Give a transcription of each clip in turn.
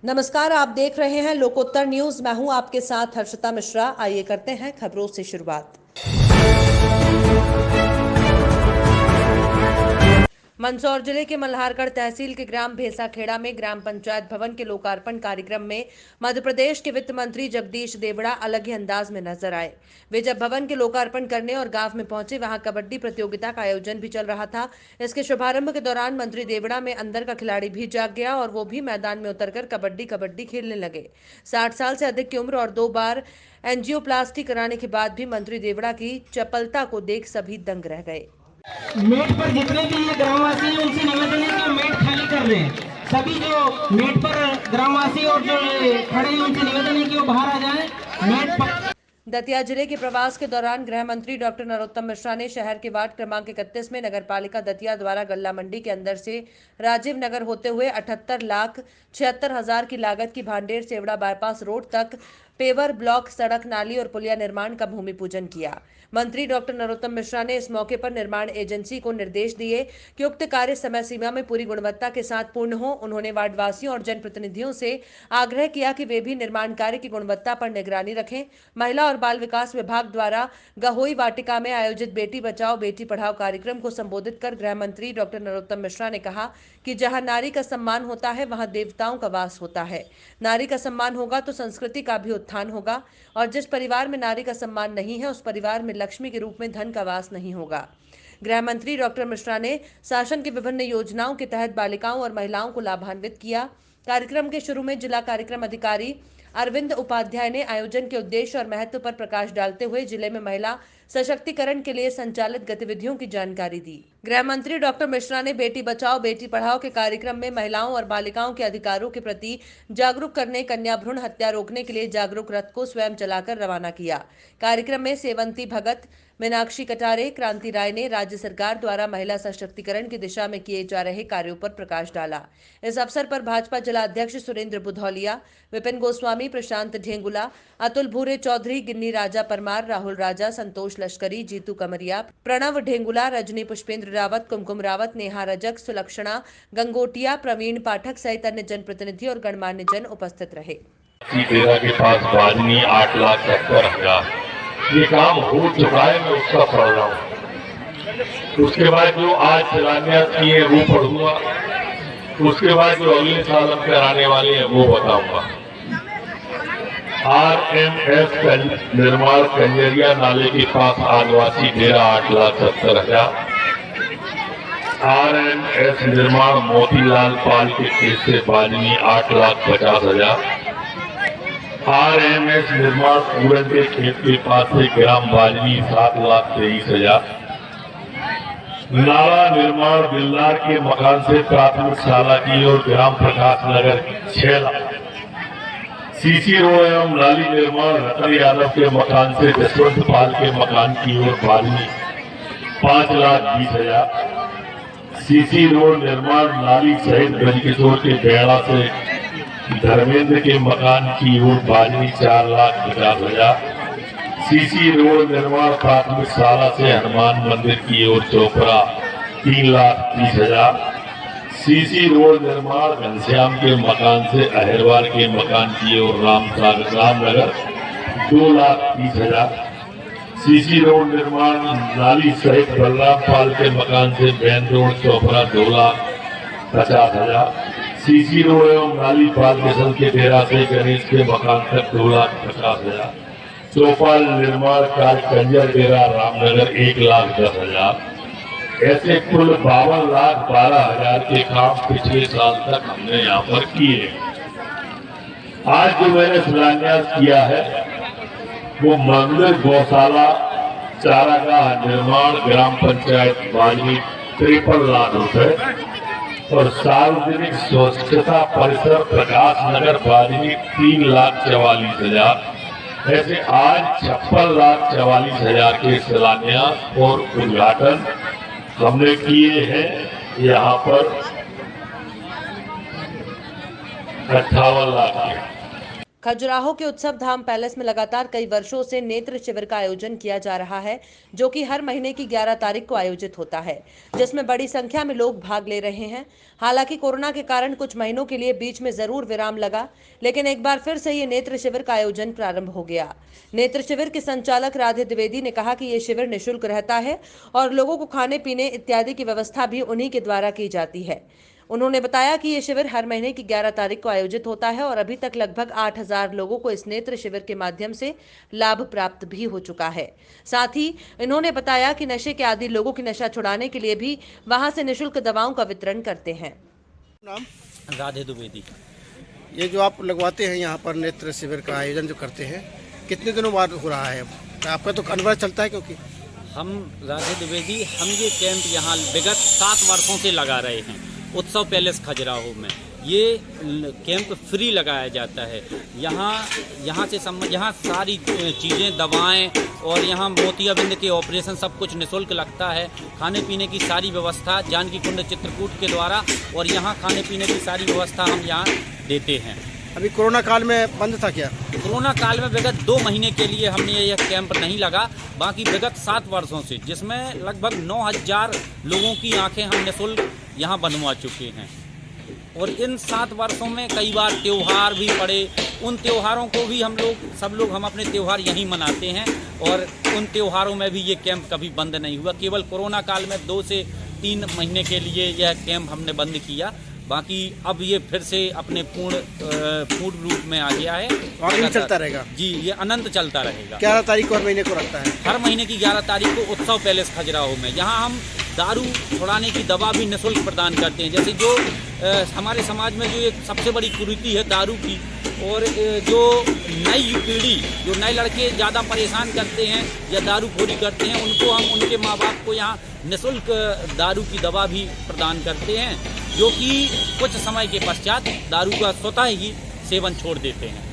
नमस्कार, आप देख रहे हैं लोकोत्तर न्यूज। मैं हूं आपके साथ हर्षिता मिश्रा। आइए करते हैं खबरों से शुरुआत। मंदसौर जिले के मल्हारगढ़ तहसील के ग्राम भेसाखेड़ा में ग्राम पंचायत भवन के लोकार्पण कार्यक्रम में मध्य प्रदेश के वित्त मंत्री जगदीश देवड़ा अलग ही अंदाज में नजर आए। वे जब भवन के लोकार्पण करने और गांव में पहुंचे, वहां कबड्डी प्रतियोगिता का आयोजन भी चल रहा था। इसके शुभारंभ के दौरान मंत्री देवड़ा में अंदर का खिलाड़ी भी जाग गया और वो भी मैदान में उतरकर कबड्डी कबड्डी खेलने लगे। 60 साल से अधिक की उम्र और 2 बार एंजियोप्लास्टी कराने के बाद भी मंत्री देवड़ा की चपलता को देख सभी दंग रह गए। मेट पर जितने भी ये ग्रामवासी हैं उनसे निवेदन है कि मेट खाली कर रहे हैं। सभी जो मेट पर ग्रामवासी और जो खड़े हैं उनसे निवेदन है कि वो बाहर आ जाएं। मेट पर दतिया जिले के प्रवास के दौरान गृह मंत्री डॉक्टर नरोत्तम मिश्रा ने शहर के वार्ड क्रमांक 31 में नगरपालिका दतिया द्वारा गल्ला मंडी के अंदर से राजीव नगर होते हुए 78,76,000 की लागत की भांडेर सेवड़ा बाईपास रोड तक पेवर ब्लॉक, सड़क, नाली और पुलिया निर्माण का भूमि पूजन किया। मंत्री डॉक्टर नरोत्तम मिश्रा ने इस मौके पर निर्माण एजेंसी को निर्देश दिए कि उक्त कार्य समय सीमा में पूरी गुणवत्ता के साथ पूर्ण हो। उन्होंने वार्डवासियों और जनप्रतिनिधियों से आग्रह किया कि वे भी निर्माण कार्य की गुणवत्ता पर निगरानी रखें। महिला और बाल विकास विभाग द्वारा गहोई वाटिका में आयोजित बेटी बचाओ बेटी पढ़ाओ कार्यक्रम को संबोधित कर गृह मंत्री डॉक्टर नरोत्तम मिश्रा ने कहा कि जहां नारी का सम्मान होता है, वहां देवताओं का वास होता है। नारी का सम्मान होगा तो संस्कृति का भी उत्थान होगा, और जिस परिवार में नारी का सम्मान नहीं है, उस परिवार में लक्ष्मी के रूप में धन का वास नहीं होगा। गृह मंत्री डॉक्टर मिश्रा ने शासन की विभिन्न योजनाओं के तहत बालिकाओं और महिलाओं को लाभान्वित किया। कार्यक्रम के शुरू में जिला कार्यक्रम अधिकारी अरविंद उपाध्याय ने आयोजन के उद्देश्य और महत्व पर प्रकाश डालते हुए जिले में महिला सशक्तिकरण के लिए संचालित गतिविधियों की जानकारी दी। गृह मंत्री डॉक्टर मिश्रा ने बेटी बचाओ बेटी पढ़ाओ के कार्यक्रम में महिलाओं और बालिकाओं के अधिकारों के प्रति जागरूक करने, कन्या भ्रूण हत्या रोकने के लिए जागरूक रथ को स्वयं चलाकर रवाना किया। कार्यक्रम में सेवंती भगत, मीनाक्षी कटारे, क्रांति राय ने राज्य सरकार द्वारा महिला सशक्तिकरण की दिशा में किए जा रहे कार्यों पर प्रकाश डाला। इस अवसर पर भाजपा जिला अध्यक्ष सुरेंद्र बुधौलिया, विपिन गोस्वामी, प्रशांत ढेंगुला, अतुल भूरे चौधरी, गिन्नी राजा परमार, राहुल राजा, संतोष लश्करी, जीतू कमरिया, प्रणव ढेंगुला, रजनी पुष्पेंद्र रावत, कुमकुम रावत, नेहा रजक, सुलक्षणा गंगोटिया, प्रवीण पाठक सहित अन्य जनप्रतिनिधि और गणमान्य जन उपस्थित रहे। के पास बाजनी 8,70,000 ये काम हो चुका है, मैं उसका पढ़ रहा हूँ। उसके बाद जो आज शिलान्यास किए वो पढ़ूंगा, उसके बाद जो अगले साल हम कराने वाले हैं वो बताऊंगा। RMS निर्माण कंजरिया नाले के पास आदिवासी डेरा 8,70,000। RMS निर्माण मोतीलाल पाल के केस से बाजनी 8,50,000। RMS निर्माण पूरन के खेत के पास से ग्राम बाजनी 7,23,000। नाला निर्माण बिल्लार के मकान से प्राथमिक शाला की और ग्राम प्रकाश नगर 6 लाख। सीसी रोड एवं नाली निर्माण रतन यादव के मकान से जसवंत पाल के मकान की ओर बाजनी 5,20,000। सीसी रोड निर्माण नाली सहित ब्रजकिशोर के बेड़ा से धर्मेंद्र के मकान की ओर बाजनी 4,50,000। सीसी रोड निर्माण प्राथमिक शाला से हनुमान मंदिर की ओर चोपड़ा 3,30,000। सीसी रोड निर्माण घनश्याम के मकान से अहिरवार के मकान की ओर रामनगर 2,30,000। सीसी रोड निर्माण नाली सहित बलराम पाल के मकान से ban road Chopra 2,50,000। CC road एवं नाली पाल किशन के डेरा से गणेश के मकान तक 2,50,000। चौपाल निर्माण कार्य कंजर डेरा रामनगर 1,10,000। ऐसे कुल 52,12,000 के काम पिछले साल तक हमने यहाँ पर किए। आज जो मैंने शिलान्यास किया है वो मंदिर गौशाला चारागाह निर्माण ग्राम पंचायत बाजनी 53 लाख रुपए और सार्वजनिक स्वच्छता परिसर प्रकाश नगर बाजनी 3,44,000। ऐसे आज 56,44,000 के शिलान्यास और उद्घाटन हमने किए हैं। यहाँ पर 58 लाख। खजुराहो के उत्सव धाम पैलेस में लगातार कई वर्षों से नेत्र शिविर का आयोजन किया जा रहा है, जो कि हर महीने की 11 तारीख को आयोजित होता है, जिसमें बड़ी संख्या में लोग भाग ले रहे हैं। हालांकि कोरोना के कारण कुछ महीनों के लिए बीच में जरूर विराम लगा, लेकिन एक बार फिर से ये नेत्र शिविर का आयोजन प्रारंभ हो गया। नेत्र शिविर के संचालक राधे द्विवेदी ने कहा कि ये शिविर निःशुल्क रहता है और लोगों को खाने पीने इत्यादि की व्यवस्था भी उन्हीं के द्वारा की जाती है। उन्होंने बताया कि ये शिविर हर महीने की 11 तारीख को आयोजित होता है और अभी तक लगभग 8,000 लोगों को इस नेत्र शिविर के माध्यम से लाभ प्राप्त भी हो चुका है। साथ ही इन्होंने बताया कि नशे के आदी लोगों की नशा छुड़ाने के लिए भी वहां से निःशुल्क दवाओं का वितरण करते हैं। नाम राधे द्विवेदी। ये जो आप लगवाते हैं यहाँ पर नेत्र शिविर का आयोजन जो करते हैं, कितने दिनों बाद हो रहा है? आपका तो अनुभव चलता है, क्योंकि हम राधे द्विवेदी हम ये कैंप यहाँ विगत 7 वर्षों से लगा रहे हैं उत्सव पैलेस खजुराहो में। ये कैंप फ्री लगाया जाता है। यहाँ सारी चीज़ें, दवाएं और यहाँ मोतियाबिंद के ऑपरेशन सब कुछ निःशुल्क लगता है। खाने पीने की सारी व्यवस्था जानकी कुंड चित्रकूट के द्वारा और यहाँ खाने पीने की सारी व्यवस्था हम यहाँ देते हैं। अभी कोरोना काल में बंद था क्या? कोरोना काल में विगत 2 महीने के लिए हमने यह कैंप नहीं लगा, बाकी विगत 7 वर्षों से, जिसमें लगभग 9,000 लोगों की आंखें हम निःशुल्क यहाँ बनवा चुके हैं। और इन 7 वर्षों में कई बार त्यौहार भी पड़े, उन त्योहारों को भी सब लोग हम अपने त्यौहार यहीं मनाते हैं और उन त्योहारों में भी ये कैंप कभी बंद नहीं हुआ। केवल कोरोना काल में 2 से 3 महीने के लिए यह कैंप हमने बंद किया, बाकी अब ये फिर से अपने पूर्ण रूप में आ गया है। आगे चलता रहेगा जी, ये अनंत चलता रहेगा। 11 तारीख को हर महीने को रखता है। हर महीने की 11 तारीख को उत्सव पैलेस खजुराहो में यहाँ हम दारू छुड़ाने की दवा भी निःशुल्क प्रदान करते हैं। जैसे जो हमारे समाज में जो एक सबसे बड़ी कुरीति है दारू की, और जो नई पीढ़ी, जो नए लड़के ज़्यादा परेशान करते हैं या दारूखोरी करते हैं, उनको हम उनके माँ बाप को यहाँ निःशुल्क दारू की दवा भी प्रदान करते हैं, जो कि कुछ समय के पश्चात दारू का स्वतः ही सेवन छोड़ देते हैं।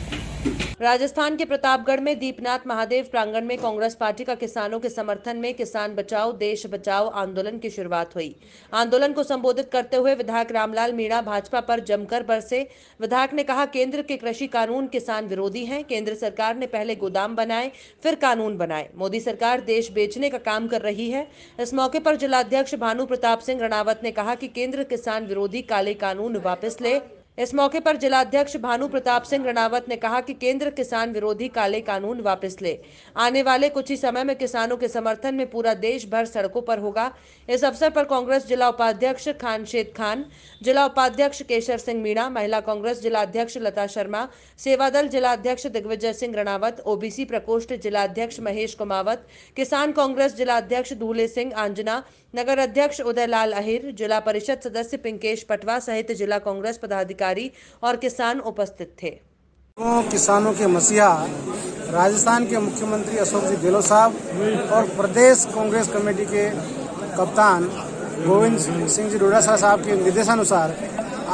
राजस्थान के प्रतापगढ़ में दीपनाथ महादेव प्रांगण में कांग्रेस पार्टी का किसानों के समर्थन में किसान बचाओ देश बचाओ आंदोलन की शुरुआत हुई। आंदोलन को संबोधित करते हुए विधायक रामलाल मीणा भाजपा पर जमकर बरसे। विधायक ने कहा, केंद्र के कृषि कानून किसान विरोधी हैं। केंद्र सरकार ने पहले गोदाम बनाए, फिर कानून बनाए। मोदी सरकार देश बेचने का काम कर रही है। इस मौके पर जिलाध्यक्ष भानु प्रताप सिंह रणावत ने कहा कि केंद्र किसान विरोधी काले कानून वापस ले। इस मौके पर जिलाध्यक्ष भानु प्रताप सिंह रणावत ने कहा कि केंद्र किसान विरोधी काले कानून वापस ले। आने वाले कुछ ही समय में किसानों के समर्थन में पूरा देश भर सड़कों पर होगा। इस अवसर पर कांग्रेस जिला उपाध्यक्ष खानशेद खान, जिला उपाध्यक्ष केशर सिंह मीणा, महिला कांग्रेस जिलाध्यक्ष लता शर्मा, सेवादल जिलाध्यक्ष दिग्विजय सिंह रणावत, ओबीसी प्रकोष्ठ जिलाध्यक्ष महेश कुमावत, किसान कांग्रेस जिलाध्यक्ष दूले सिंह आंजना, नगर अध्यक्ष उदयलाल अहिर, जिला परिषद सदस्य पिंकेश पटवा सहित जिला कांग्रेस पदाधिकारी और किसान उपस्थित थे। किसानों के मसीहा राजस्थान के मुख्यमंत्री अशोक जी गहलोत साहब और प्रदेश कांग्रेस कमेटी के कप्तान गोविंद सिंह जी डोडा साहब के निर्देशानुसार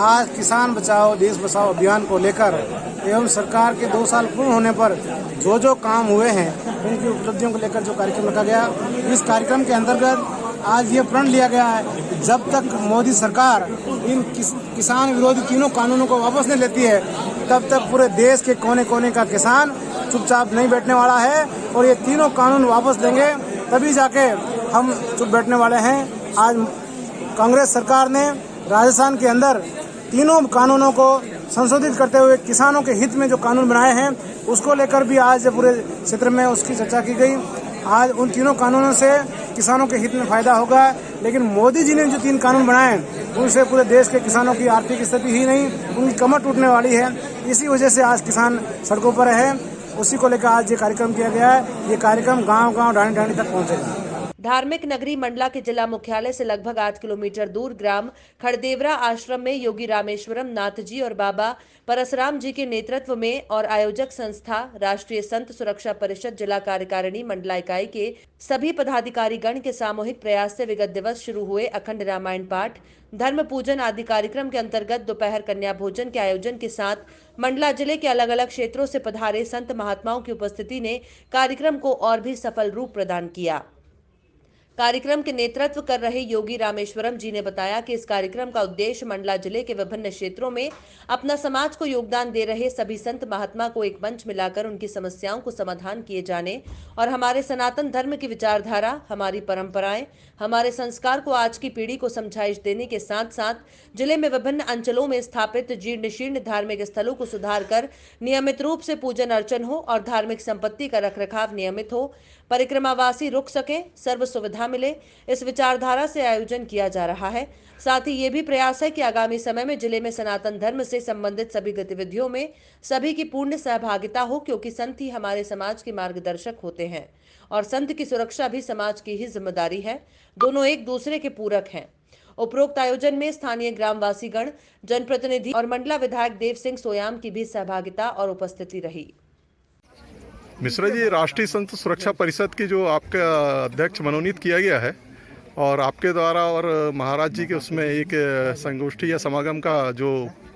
आज किसान बचाओ देश बचाओ अभियान को लेकर एवं सरकार के 2 साल पूर्ण होने पर जो काम हुए हैं उनकी उपलब्धियों को लेकर जो कार्यक्रम रखा गया, इस कार्यक्रम के अंतर्गत आज ये प्रण लिया गया है कि जब तक मोदी सरकार इन किसान विरोधी तीनों कानूनों को वापस नहीं लेती है, तब तक पूरे देश के कोने कोने का किसान चुपचाप नहीं बैठने वाला है और ये तीनों कानून वापस लेंगे तभी जाके हम चुप बैठने वाले हैं। आज कांग्रेस सरकार ने राजस्थान के अंदर तीनों कानूनों को संशोधित करते हुए किसानों के हित में जो कानून बनाए हैं उसको लेकर भी आज पूरे क्षेत्र में उसकी चर्चा की गई। आज उन तीनों कानूनों से किसानों के हित में फायदा होगा, लेकिन मोदी जी ने जो 3 कानून बनाए उनसे पूरे देश के किसानों की आर्थिक स्थिति ही नहीं, उनकी कमर टूटने वाली है। इसी वजह से आज किसान सड़कों पर है। उसी को लेकर आज ये कार्यक्रम किया गया है। ये कार्यक्रम गांव-गांव, ढाणी-ढाणी तक पहुंचेगा। धार्मिक नगरी मंडला के जिला मुख्यालय से लगभग 8 किलोमीटर दूर ग्राम खड़देवरा आश्रम में योगी रामेश्वरम नाथ जी और बाबा परसराम जी के नेतृत्व में और आयोजक संस्था राष्ट्रीय संत सुरक्षा परिषद जिला कार्यकारिणी मंडला इकाई के सभी पदाधिकारी गण के सामूहिक प्रयास से विगत दिवस शुरू हुए अखंड रामायण पाठ, धर्म पूजन आदि कार्यक्रम के अंतर्गत दोपहर कन्या भोजन के आयोजन के साथ मंडला जिले के अलग अलग क्षेत्रों से पधारे संत महात्माओं की उपस्थिति ने कार्यक्रम को और भी सफल रूप प्रदान किया। कार्यक्रम के नेतृत्व कर रहे योगी रामेश्वरम जी ने बताया कि इस कार्यक्रम का उद्देश्य मंडला जिले के विभिन्न क्षेत्रों में अपना समाज को योगदान दे रहे सभी संत महात्मा को एक मंच मिलाकर उनकी समस्याओं को समाधान किए जाने और हमारे सनातन धर्म की विचारधारा, हमारी परंपराएं, हमारे संस्कार को आज की पीढ़ी को समझाइश देने के साथ साथ जिले में विभिन्न अंचलों में स्थापित जीर्ण शीर्ण धार्मिक स्थलों को सुधार कर नियमित रूप से पूजन अर्चन हो और धार्मिक संपत्ति का रखरखाव नियमित हो, परिक्रमावासी रुक सके, सर्व सुविधा मिले, इस विचारधारा से आयोजन किया जा रहा है। साथ ही ये भी प्रयास है कि आगामी समय में जिले में सनातन धर्म से संबंधित सभी गतिविधियों में सभी की पूर्ण सहभागिता हो, क्योंकि संत ही हमारे समाज के मार्गदर्शक होते हैं और संत की सुरक्षा भी समाज की ही जिम्मेदारी है। दोनों एक दूसरे के पूरक हैं। उपरोक्त आयोजन में स्थानीय ग्रामवासी गण, जनप्रतिनिधि और मंडला विधायक देव सिंह सोयाम की भी सहभागिता और उपस्थिति रही। मिश्रा जी, राष्ट्रीय संत सुरक्षा परिषद की जो आपका अध्यक्ष मनोनीत किया गया है और आपके द्वारा और महाराज जी के उसमें एक संगोष्ठी या समागम का जो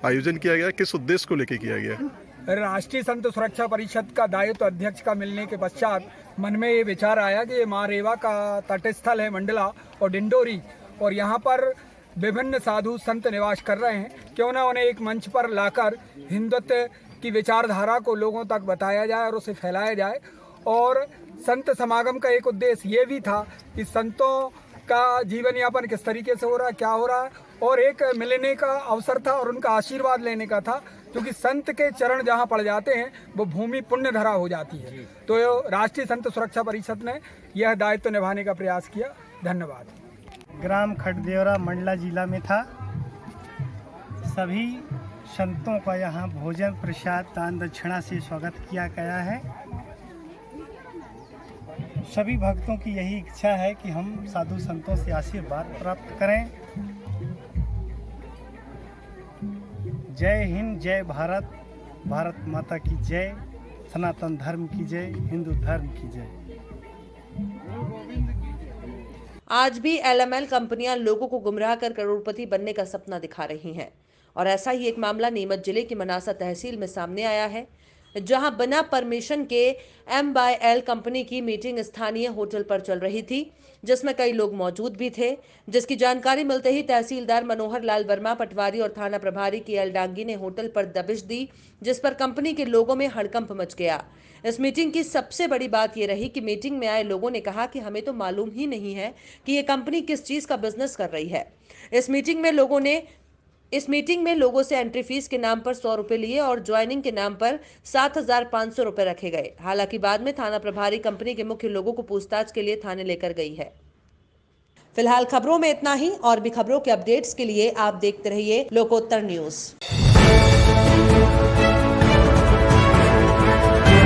आयोजन किया गया है, किस उद्देश्य को लेकर किया गया है? राष्ट्रीय संत सुरक्षा परिषद का दायित्व अध्यक्ष का मिलने के पश्चात मन में ये विचार आया कि ये माँ रेवा का तटस्थल है मंडला और डिंडोरी, और यहाँ पर विभिन्न साधु संत निवास कर रहे हैं, क्यों ना उन्हें एक मंच पर लाकर हिंदुत्व की विचारधारा को लोगों तक बताया जाए और उसे फैलाया जाए। और संत समागम का एक उद्देश्य ये भी था कि संतों का जीवन यापन किस तरीके से हो रहा है, क्या हो रहा है, और एक मिलने का अवसर था और उनका आशीर्वाद लेने का था, क्योंकि संत के चरण जहाँ पड़ जाते हैं वो भूमि पुण्य धरा हो जाती है। तो राष्ट्रीय संत सुरक्षा परिषद ने यह दायित्व निभाने का प्रयास किया। धन्यवाद। ग्राम खटदेवरा मंडला जिला में था। सभी संतों का यहाँ भोजन प्रसाद दान दक्षिणा से स्वागत किया गया है। सभी भक्तों की यही इच्छा है कि हम साधु संतों से आशीर्वाद प्राप्त करें। जय हिंद, जय भारत, भारत माता की जय, सनातन धर्म की जय, हिंदू धर्म की जय। आज भी एलएमएल कंपनियां लोगों को गुमराह कर करोड़पति बनने का सपना दिखा रही हैं और ऐसा ही एक मामला नीमच जिले की मनासा तहसील में सामने आया है, जहां बिना परमिशन के M/L कंपनी की मीटिंग स्थानीय होटल पर चल रही थी, जिसमें कई लोग मौजूद भी थे। जिसकी जानकारी मिलते ही तहसीलदार मनोहर लाल वर्मा, पटवारी और थाना प्रभारी KL डांगी ने होटल पर दबिश दी, जिस पर कंपनी के लोगों में हड़कंप मच गया। इस मीटिंग की सबसे बड़ी बात यह रही कि मीटिंग में आए लोगों ने कहा कि हमें तो मालूम ही नहीं है कि ये कंपनी किस चीज का बिजनेस कर रही है। इस मीटिंग में लोगों से एंट्री फीस के नाम पर 100 रुपए लिए और ज्वाइनिंग के नाम पर 7,500 रुपए रखे गए। हालांकि बाद में थाना प्रभारी कंपनी के मुख्य लोगों को पूछताछ के लिए थाने लेकर गई है। फिलहाल खबरों में इतना ही। और भी खबरों के अपडेट्स के लिए आप देखते रहिए लोकोत्तर न्यूज।